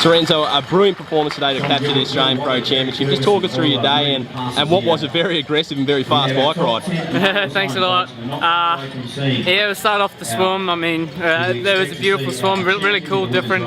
Terenzo, a brilliant performance today to capture the Australian Pro Championship. Just talk us through your day and what was a very aggressive and very fast bike ride. Thanks a lot. Yeah, we started off the swim. I mean, there was a beautiful swim, really cool, different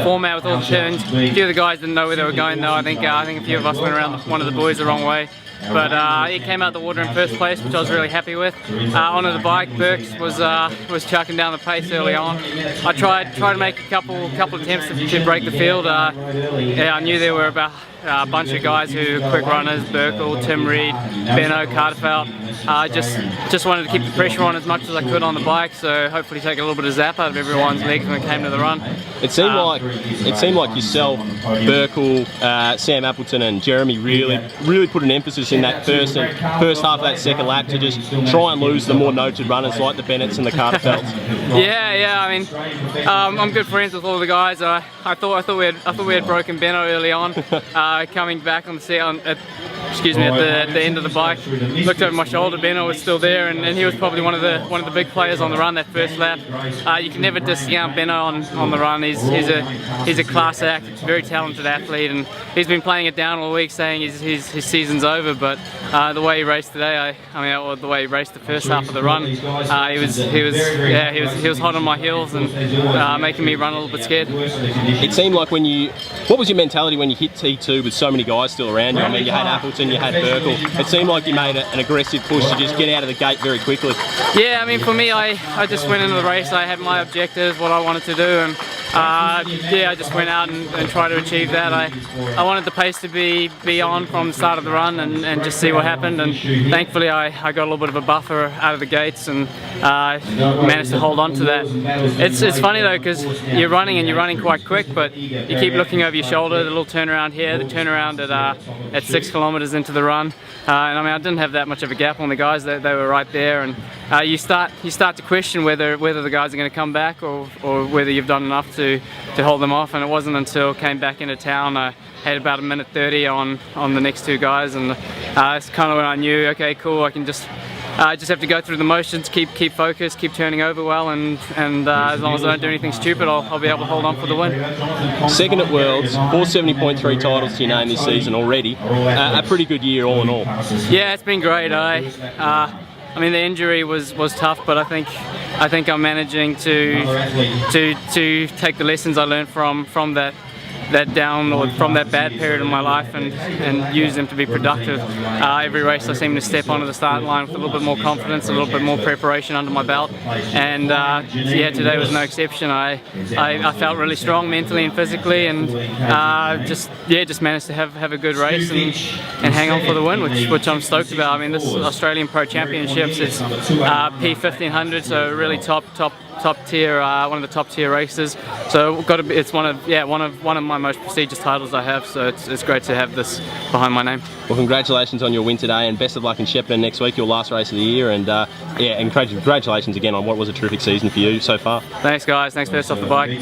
format with all the turns. A few of the guys didn't know where they were going though. I think a few of us went around one of the boys the wrong way. But he came out the water in first place, which I was really happy with. Onto the bike, Burks was chucking down the pace early on. I tried to make a couple attempts to break the field. Yeah, I knew there were about a bunch of guys who were quick runners: Burkle, Tim Reed, Benno, Carterfelt. Just wanted to keep the pressure on as much as I could on the bike, so hopefully take a little bit of zap out of everyone's legs when it came to the run. It seemed like yourself, Burkle, Sam Appleton, and Jeremy really put an emphasis in that first half of that second lap to just try and lose the more noted runners like the Bennetts and the Carterfelts. Yeah. I mean, I'm good friends with all the guys. I thought we had broken Benno early on. Coming back on the at the end of the bike, looked over my shoulder. Benno was still there, and he was probably one of the big players on the run that first lap. You can never discount Benno on the run. He's a class act. He's a very talented athlete, and he's been playing it down all week, saying his season's over. But the way he raced today, the way he raced the first half of the run, he was hot on my heels and making me run a little bit scared. It seemed like what was your mentality when you hit T2 with so many guys still around you? I mean, you had Appleton, you had Burkle. It seemed like you made an aggressive push to just get out of the gate very quickly. Yeah, I mean, for me, I just went into the race. I had my objectives, what I wanted to do, and I just went out and tried to achieve that. I wanted the pace to be on from the start of the run and just see what happened, and thankfully I got a little bit of a buffer out of the gates and managed to hold on to that. It's funny though, because you're running quite quick, but you keep looking over your shoulder, the little turnaround here, the turnaround at 6 kilometers into the run, and I mean, I didn't have that much of a gap on the guys. They were right there, and you start to question whether the guys are going to come back or whether you've done enough to hold them off. And it wasn't until I came back into town, I had about a minute 30 on the next two guys, and it's kind of when I knew, okay, cool, I can just have to go through the motions, keep focused, keep turning over well, and as long as I don't do anything stupid, I'll be able to hold on for the win. Second at Worlds, 470.3 titles to your name this season already. A pretty good year all in all. Yeah, it's been great. I mean, the injury was tough, but I think I'm managing to take the lessons I learned from that down or from that bad period in my life and use them to be productive. Every race I seem to step onto the start line with a little bit more confidence, a little bit more preparation under my belt, and yeah, today was no exception. I felt really strong mentally and physically, and just managed to have a good race and hang on for the win, which I'm stoked about. I mean, this is Australian Pro Championships. It's P1500, so really top tier, one of the top tier races. So it's one of my most prestigious titles I have. So it's great to have this behind my name. Well, congratulations on your win today, and best of luck in Shepparton next week, your last race of the year. And yeah, and congratulations again on what was a terrific season for you so far. Thanks, guys. Thanks for us off the bike.